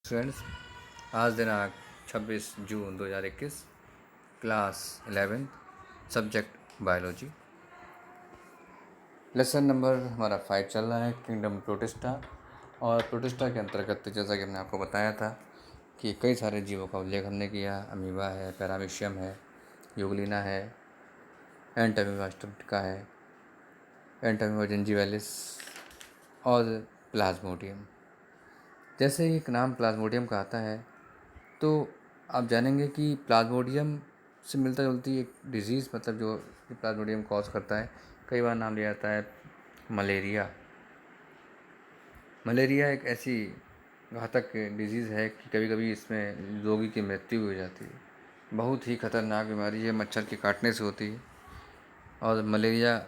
Students, आज दिनांक 26 जून 2021, class 11th, subject biology. Lesson number हमारा 5 चल रहा है, किंगडम प्रोटिस्टा। और प्रोटिस्टा के अंतर्गत जैसा कि हमने आपको बताया था कि कई सारे जीवों का उल्लेख हमने किया। अमीबा है, पैरामीशियम है, यूग्लिना है, एंटामीबा स्ट्रप्टिका है, एंटामीबा जिंजीवैलिस और प्लाज्मोडियम। जैसे एक नाम प्लाज्मोडियम का आता है तो आप जानेंगे कि प्लाज्मोडियम से मिलता जुलती एक डिजीज़, मतलब जो प्लाज्मोडियम कॉज करता है, कई बार नाम लिया जाता है मलेरिया। मलेरिया एक ऐसी घातक डिजीज़ है कि कभी कभी इसमें रोगी की मृत्यु हो जाती है। बहुत ही खतरनाक बीमारी है, मच्छर के काटने से होती है। और मलेरिया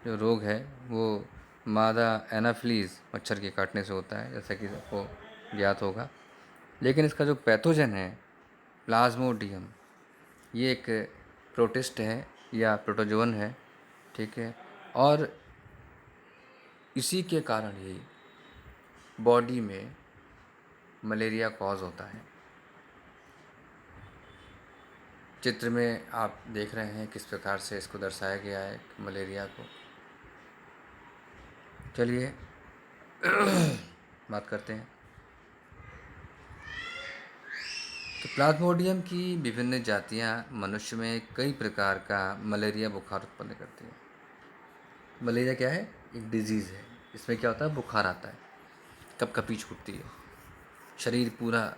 जो रोग है वो मादा एनाफ्लीज मच्छर के काटने से होता है, जैसा कि सबको ज्ञात होगा। लेकिन इसका जो पैथोजन है प्लाज्मोडियम, ये एक प्रोटिस्ट है या प्रोटोजोन है, ठीक है। और इसी के कारण ही बॉडी में मलेरिया कॉज होता है। चित्र में आप देख रहे हैं किस प्रकार से इसको दर्शाया गया है मलेरिया को। चलिए बात करते हैं। तो प्लाज्मोडियम की विभिन्न जातियां मनुष्य में कई प्रकार का मलेरिया बुखार उत्पन्न करती हैं। मलेरिया क्या है? एक डिजीज़ है। इसमें क्या होता है? बुखार आता है, कपकपी छूटती है, शरीर पूरा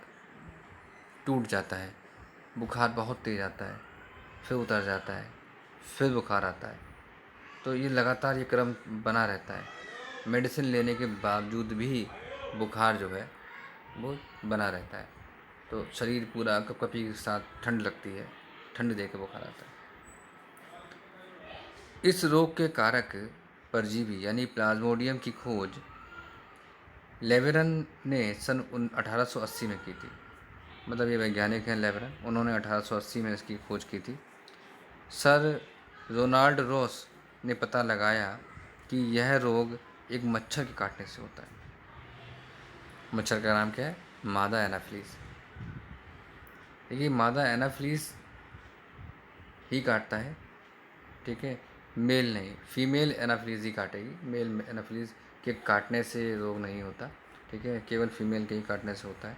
टूट जाता है, बुखार बहुत तेज़ आता है, फिर उतर जाता है, फिर बुखार आता है। तो ये लगातार ये क्रम बना रहता है। मेडिसिन लेने के बावजूद भी बुखार जो है वो बना रहता है। तो शरीर पूरा कपकपी के साथ ठंड लगती है, ठंड दे के बुखार आता है। इस रोग के कारक परजीवी यानी प्लाज्मोडियम की खोज लेवेरन ने सन 1880 में की थी। मतलब ये वैज्ञानिक हैं लेवेरन, उन्होंने 1880 में इसकी खोज की थी। सर रोनाल्ड रॉस ने पता लगाया कि यह रोग एक मच्छर के काटने से होता है। मच्छर का नाम क्या है? मादा एनाफ्लीज। देखिए, मादा एनाफ्लीज ही काटता है, ठीक है, मेल नहीं। फीमेल एनाफ्लीज ही काटेगी, मेल एनाफ्लीज के काटने से रोग नहीं होता, ठीक है, केवल फीमेल के ही काटने से होता है।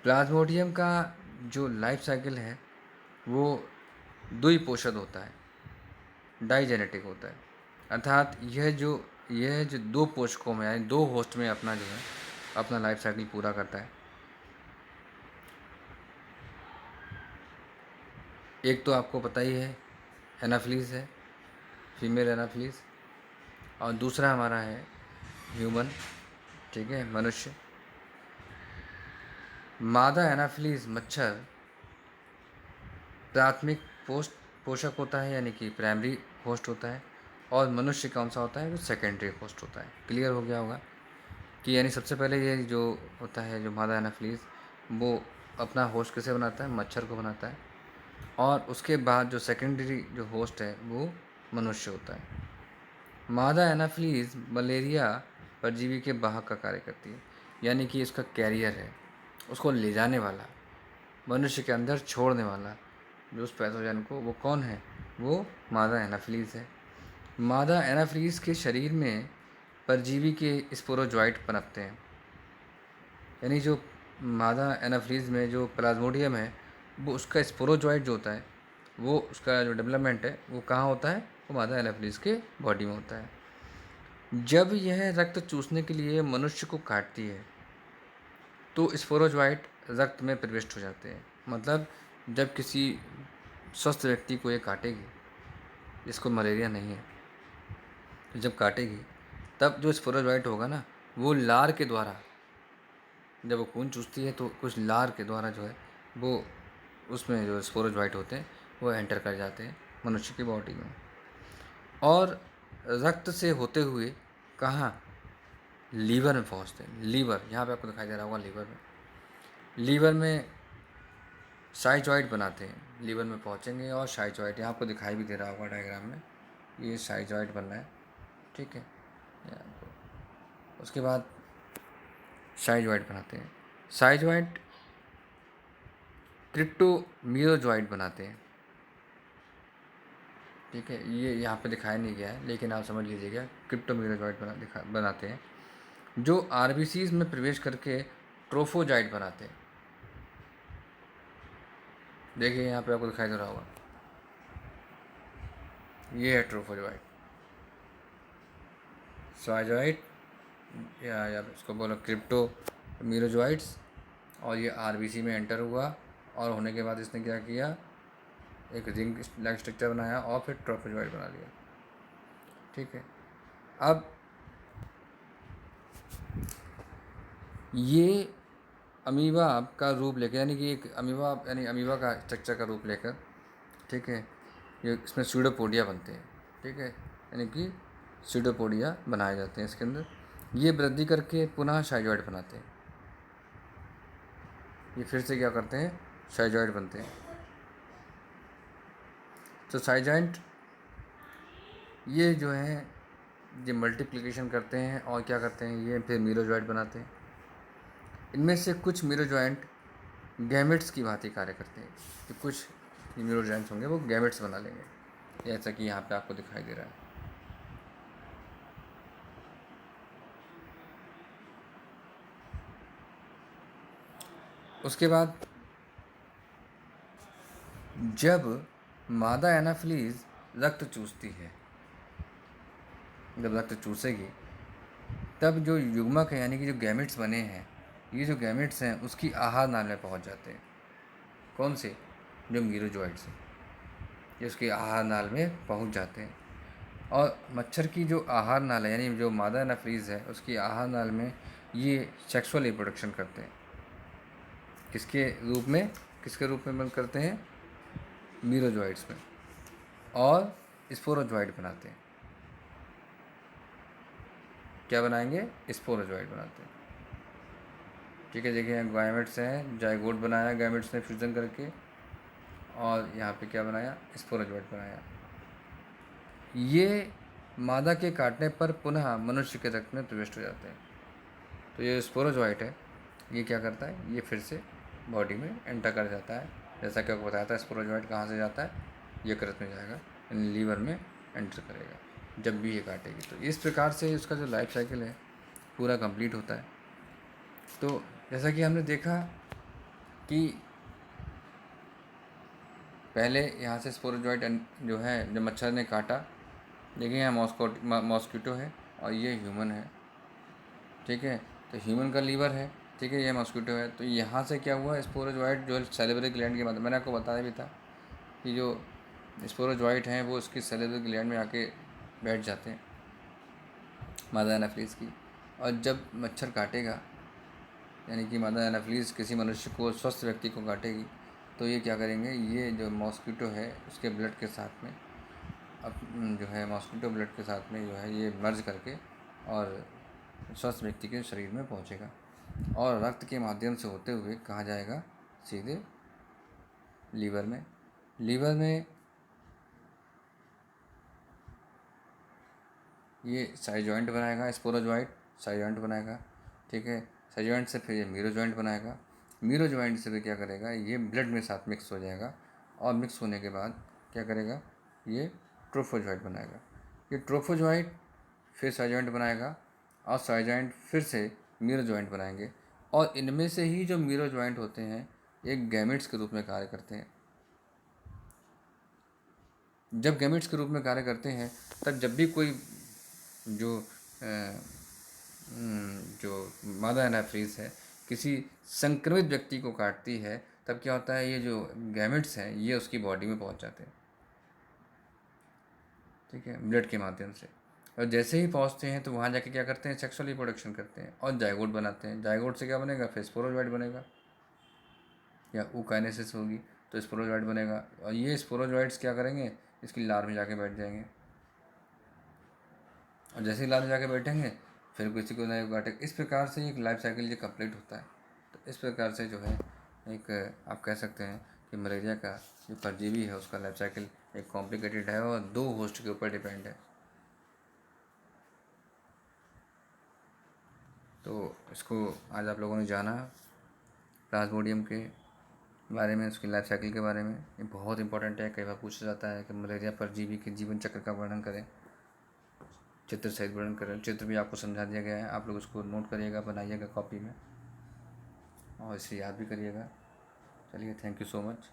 प्लाज्मोडियम का जो लाइफ साइकिल है वो द्विपोषद होता है, डाइजेनेटिक होता है। अर्थात यह जो दो पोषकों में यानी दो होस्ट में अपना जो है अपना लाइफ साइकिल पूरा करता है। एक तो आपको पता ही है एनाफ्लीज है, फीमेल एनाफ्लीज, और दूसरा हमारा है ह्यूमन, ठीक है, मनुष्य। मादा एनाफ्लीज मच्छर प्राथमिक पोषक होता है, यानी कि प्राइमरी होस्ट होता है, और मनुष्य कौन सा होता है? वो सेकेंडरी होस्ट होता है। क्लियर हो गया होगा कि यानी सबसे पहले ये जो होता है, जो मादा एनाफ्लीज, वो अपना होस्ट किसे बनाता है? मच्छर को बनाता है। और उसके बाद जो सेकेंडरी जो होस्ट है वो मनुष्य होता है। मादा एनाफ्लीज मलेरिया परजीवी के वाहक का कार्य करती है, यानी कि इसका कैरियर है, उसको ले जाने वाला, मनुष्य के अंदर छोड़ने वाला जो उस पैथोजन को, वो कौन है? वो मादा एनाफ्लीज है। मादा एनाफ्लीज के शरीर में परजीवी के स्पोरोजोइट पनपते हैं। यानी जो मादा एनाफ्लीज में जो प्लाज्मोडियम है वो उसका स्पोरोजोइट जो होता है, वो उसका जो डेवलपमेंट है वो कहाँ होता है? वो मादा एनाफ्लीज के बॉडी में होता है। जब यह रक्त चूसने के लिए मनुष्य को काटती है तो स्पोरोजोइट रक्त में प्रविष्ट हो जाते हैं। मतलब जब किसी स्वस्थ व्यक्ति को ये काटेगी, जिसको मलेरिया नहीं है, जब काटेगी तब जो स्पोरोजोइट होगा ना, वो लार के द्वारा, जब वो खून चूसती है तो कुछ लार के द्वारा जो है वो उसमें जो स्पोरोजोइट होते हैं वो एंटर कर जाते हैं मनुष्य की बॉडी में, और रक्त से होते हुए कहाँ? लीवर में पहुँचते हैं। लीवर, यहाँ पे आपको दिखाई दे रहा होगा लीवर में, लीवर में साइजॉइड बनाते हैं, लीवर में पहुँचेंगे और साइजॉइड यहाँ आपको दिखाई भी दे रहा होगा डायग्राम में, ये साइजॉइड बन रहा है, ठीक है। उसके बाद साइजोइड बनाते हैं। साइजोइड क्रिप्टोमीरोजोइड बनाते हैं। ठीक है, ये यहाँ पे दिखाया नहीं गया है लेकिन आप समझ लीजिएगा, क्रिप्टोमीरोजोइड बनाते हैं जो आरबीसीज में प्रवेश करके ट्रोफोजाइट बनाते हैं। देखिए यहाँ पे आपको दिखाई दे रहा होगा, ये है ट्रोफोजाइट, साइजोइड या इसको बोलो क्रिप्टोमीरोजोइड्स। और ये आरबीसी में एंटर हुआ और होने के बाद इसने क्या किया, एक रिंग लाइक स्ट्रक्चर बनाया और फिर ट्रोफोजोइड बना लिया। ठीक है, अब ये अमीबा का रूप लेकर, यानी कि एक अमीबा यानी अमीबा का स्ट्रक्चर का रूप लेकर, ठीक है, ये इसमें स्यूडोपोडिया बनते हैं। ठीक है, यानी कि स्यूडोपोडिया बनाए जाते हैं इसके अंदर। ये वृद्धि करके पुनः साइजोइड बनाते हैं। ये फिर से क्या करते हैं, साइजोइड बनते हैं। तो साइजोइड ये जो है ये मल्टीप्लिकेशन करते हैं और क्या करते हैं, ये फिर मीरोजॉइड बनाते हैं। इनमें से कुछ मीरोजॉइंट गैमेट्स की भांति कार्य करते हैं, तो कुछ मीरोजॉइंट्स होंगे वो गैमेट्स बना लेंगे, जैसा कि यहाँ पे आपको दिखाई दे रहा है। उसके बाद जब मादा एनाफ्लीज रक्त चूसती है, जब रक्त चूसेगी तब जो युग्मक है यानी कि जो गैमेट्स बने हैं, ये जो गैमेट्स हैं उसकी आहार नाल में पहुंच जाते हैं। कौन से, जो मीरोजॉइड्स हैं, ये उसकी आहार नाल में पहुंच जाते हैं। और मच्छर की जो आहार नाल है यानी जो मादा एनाफ्लीज है उसकी आहार नाल में ये सेक्सुअल रिप्रोडक्शन करते हैं। किसके रूप में, किसके रूप में बंद करते हैं, मीरोजॉइड्स में, और स्पोरोजॉइड बनाते हैं। क्या बनाएंगे, स्पोरोजॉइड बनाते हैं। ठीक है, देखिए गैमेट्स हैं, जाइगोट बनाया गैमेट्स ने फ्यूजन करके, और यहाँ पे क्या बनाया, स्पोरोजॉइड बनाया। ये मादा के काटने पर पुनः मनुष्य के रक्त में प्रविष्ट हो जाते हैं। तो ये स्पोरोजॉइट है, ये क्या करता है, ये फिर से बॉडी में एंटर कर जाता है। जैसा कि आपको बताया था, स्पोरोजॉइट कहाँ से जाता है, यकृत में जाएगा, लीवर में एंटर करेगा जब भी ये काटेगी। तो इस प्रकार से उसका जो लाइफ साइकिल है पूरा कंप्लीट होता है। तो जैसा कि हमने देखा कि पहले यहाँ से स्पोरोजॉइट जो है, जब मच्छर ने काटा, देखिए यहाँ मॉस्किटो है और ये ह्यूमन है। ठीक है, तो ह्यूमन का लीवर है, ठीक है, ये मॉस्किटो है। तो यहाँ से क्या हुआ, स्पोरोजॉइट जो सैलिवरी ग्लैंड के माध्यम, मैंने आपको बताया भी था कि जो स्पोरोजॉइट हैं वो उसकी सैलिवरी ग्लैंड में आके बैठ जाते हैं, मादा एनाफ्लीज की। और जब मच्छर काटेगा, यानी कि मादा एनाफ्लीज किसी मनुष्य को, स्वस्थ व्यक्ति को काटेगी, तो ये क्या करेंगे, ये जो मॉस्किटो है उसके ब्लड के साथ में, अब जो है मॉस्किटो ब्लड के साथ में जो है ये मर्ज करके और स्वस्थ व्यक्ति के शरीर में पहुंचेगा और रक्त के माध्यम से होते हुए कहाँ जाएगा, सीधे लीवर में। लीवर में ये साइजॉइंट बनाएगा, स्पोरोजॉइट साइजॉइंट बनाएगा। ठीक है, साइजॉइंट से फिर ये मीरोजॉइंट बनाएगा। मीरोजॉइंट से भी क्या करेगा, ये ब्लड में साथ मिक्स हो जाएगा और मिक्स होने के बाद क्या करेगा, ये ट्रोफोजॉइट बनाएगा। ये ट्रोफोजॉइट फिर साइजॉइंट बनाएगा और साइजॉइंट फिर से मीरोजॉइंट बनाएंगे। और इनमें से ही जो मीरोजॉइंट होते हैं एक गैमेट्स के रूप में कार्य करते हैं। जब गैमेट्स के रूप में कार्य करते हैं तब जब भी कोई जो जो मादा एनाफ्रीज है किसी संक्रमित व्यक्ति को काटती है, तब क्या होता है, ये जो गैमेट्स हैं ये उसकी बॉडी में पहुंच जाते हैं। ठीक है, ब्लड के माध्यम से। और जैसे ही पहुंचते हैं तो वहाँ जाके क्या करते हैं, सेक्सुअल रिप्रोडक्शन करते हैं और जाइगोट बनाते हैं। जाइगोट से क्या बनेगा, फिर स्पोरोजॉइट बनेगा या ऊकाइनेसिस होगी तो स्पोरोजॉइट बनेगा। और ये स्पोरोजॉइट्स क्या करेंगे, इसकी लार में जाके बैठ जाएंगे और जैसे ही लार में जाके बैठेंगे फिर किसी को नए काटे। इस प्रकार से एक लाइफ साइकिल ये कंप्लीट होता है। तो इस प्रकार से जो है एक आप कह सकते हैं कि मलेरिया का जो परजीवी है उसका लाइफ साइकिल एक कॉम्प्लिकेटेड है और 2 होस्ट के ऊपर डिपेंड है। तो इसको आज आप लोगों ने जाना प्लाज्मोडियम के बारे में, उसकी लाइफ साइकिल के बारे में। ये बहुत इंपॉर्टेंट है, कई बार पूछा जाता है कि मलेरिया परजीवी के जीवन चक्र का वर्णन करें, चित्र सहित वर्णन करें। चित्र भी आपको समझा दिया गया है, आप लोग उसको नोट करिएगा, बनाइएगा कॉपी में और इसे याद भी करिएगा। चलिए, थैंक यू सो मच।